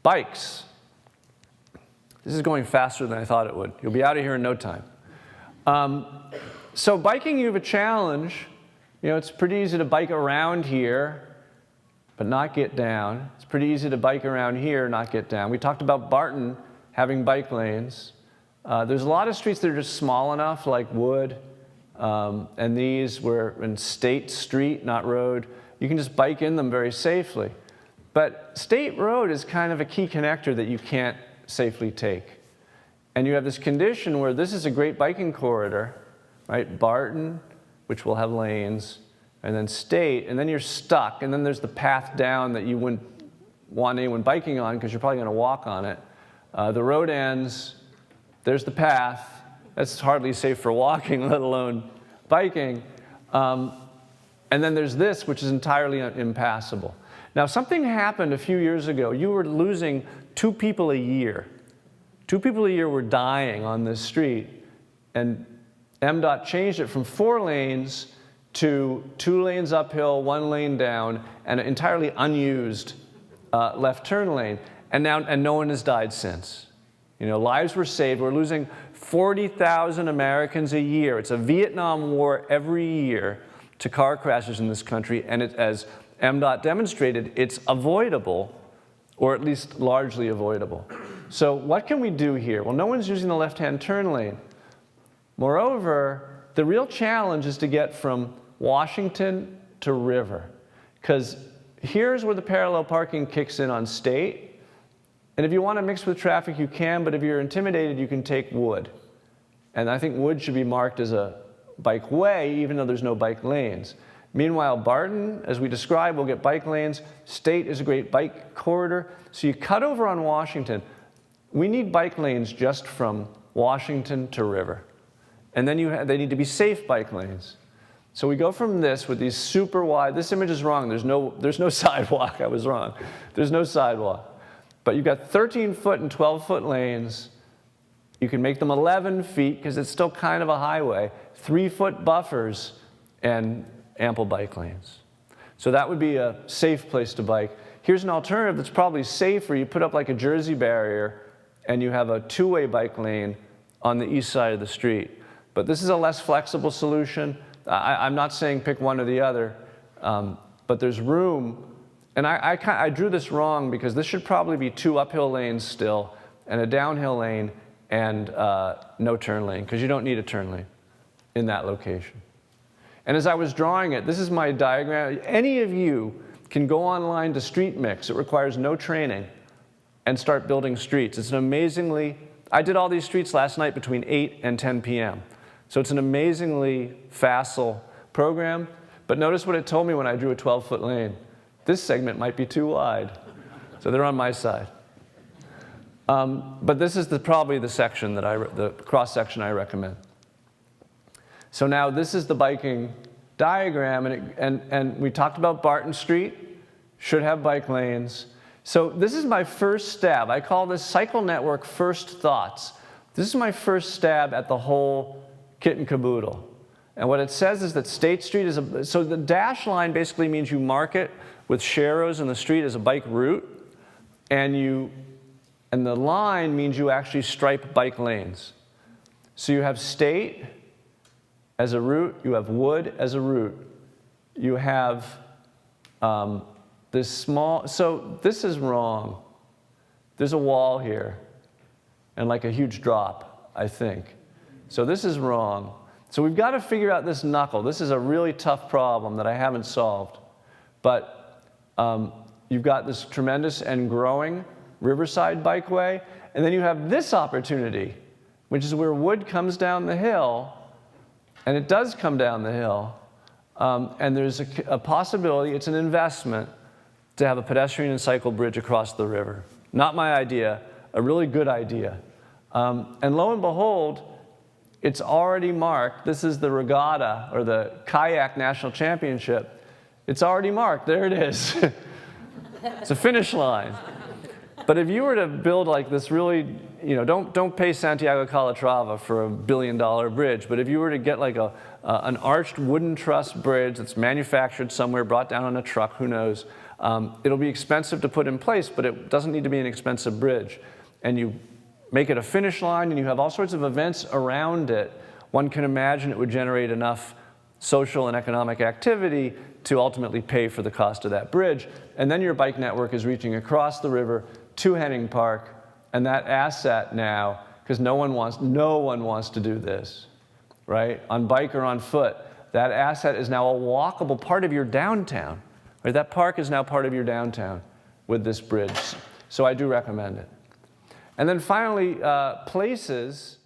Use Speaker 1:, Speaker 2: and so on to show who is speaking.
Speaker 1: Bikes. This is going faster than I thought it would. You'll be out of here in no time. So biking, you have a challenge. You know, it's pretty easy to bike around here, but not get down. It's pretty easy to bike around here, not get down. We talked about Barton having bike lanes. There's a lot of streets that are just small enough, like Wood, and these were in State Street, not Road. You can just bike in them very safely. But State Road is kind of a key connector that you can't safely take. And you have this condition where this is a great biking corridor, right? Barton, which will have lanes, and then State, and then you're stuck, and then there's the path down that you wouldn't want anyone biking on because you're probably going to walk on it. The road ends, there's the path. That's hardly safe for walking, let alone biking. And then there's this, which is entirely impassable. Now, something happened a few years ago. You were losing 2 people a year. 2 people a year were dying on this street, and MDOT changed it from 4 lanes to 2 lanes uphill, 1 lane down, and an entirely unused left turn lane. And no one has died since. You know, lives were saved. We're losing 40,000 Americans a year. It's a Vietnam War every year to car crashes in this country, and as MDOT demonstrated, it's avoidable, or at least largely avoidable. So what can we do here? Well, no one's using the left-hand turn lane. Moreover, the real challenge is to get from Washington to River, because here's where the parallel parking kicks in on State. And if you want to mix with traffic, you can, but if you're intimidated, you can take Wood. And I think Wood should be marked as a bike way, even though there's no bike lanes. Meanwhile, Barton, as we described, will get bike lanes. State is a great bike corridor. So you cut over on Washington. We need bike lanes just from Washington to River. And then they need to be safe bike lanes. So we go from this with these super wide, this image is wrong, there's no sidewalk, I was wrong. There's no sidewalk. But you've got 13-foot and 12-foot lanes. You can make them 11 feet because it's still kind of a highway, 3-foot buffers, and ample bike lanes. So that would be a safe place to bike. Here's an alternative that's probably safer. You put up like a Jersey barrier and you have a 2-way bike lane on the east side of the street. But this is a less flexible solution. I'm not saying pick one or the other, but there's room. And I drew this wrong because this should probably be 2 uphill lanes still and a downhill lane and no turn lane, because you don't need a turn lane in that location. And as I was drawing it, this is my diagram. Any of you can go online to Street Mix. It requires no training and start building streets. It's an amazingly, I did all these streets last night between 8 and 10 p.m. So it's an amazingly facile program. But notice what it told me when I drew a 12-foot lane. This segment might be too wide. So they're on my side. But this is probably the section that the cross-section I recommend. So now this is the biking diagram, and we talked about Barton Street, should have bike lanes. So this is my first stab. I call this Cycle Network First Thoughts. This is my first stab at the whole kit and caboodle. And what it says is that State Street is so the dash line basically means you mark it with sharrows in the street as a bike route, and the line means you actually stripe bike lanes. So you have State as a route, you have Wood as a route, you have this small, so this is wrong. There's a wall here and like a huge drop, I think. So this is wrong. So we've got to figure out this knuckle. This is a really tough problem that I haven't solved. But you've got this tremendous and growing Riverside Bikeway, and then you have this opportunity, which is where Wood comes down the hill, and it does come down the hill, and there's a possibility, it's an investment, to have a pedestrian and cycle bridge across the river. Not my idea, a really good idea. And lo and behold, it's already marked. This is the regatta, or the kayak national championship. It's already marked, there it is. It's a finish line. But if you were to build like this really, don't pay Santiago Calatrava for $1 billion bridge, but if you were to get like an arched wooden truss bridge that's manufactured somewhere, brought down on a truck, who knows, It'll be expensive to put in place, but it doesn't need to be an expensive bridge. And you make it a finish line, and you have all sorts of events around it. One can imagine it would generate enough social and economic activity to ultimately pay for the cost of that bridge. And then your bike network is reaching across the river to Henning Park, and that asset now, because no one wants to do this, right? On bike or on foot, that asset is now a walkable part of your downtown. Right? That park is now part of your downtown with this bridge. So I do recommend it. And then finally, places.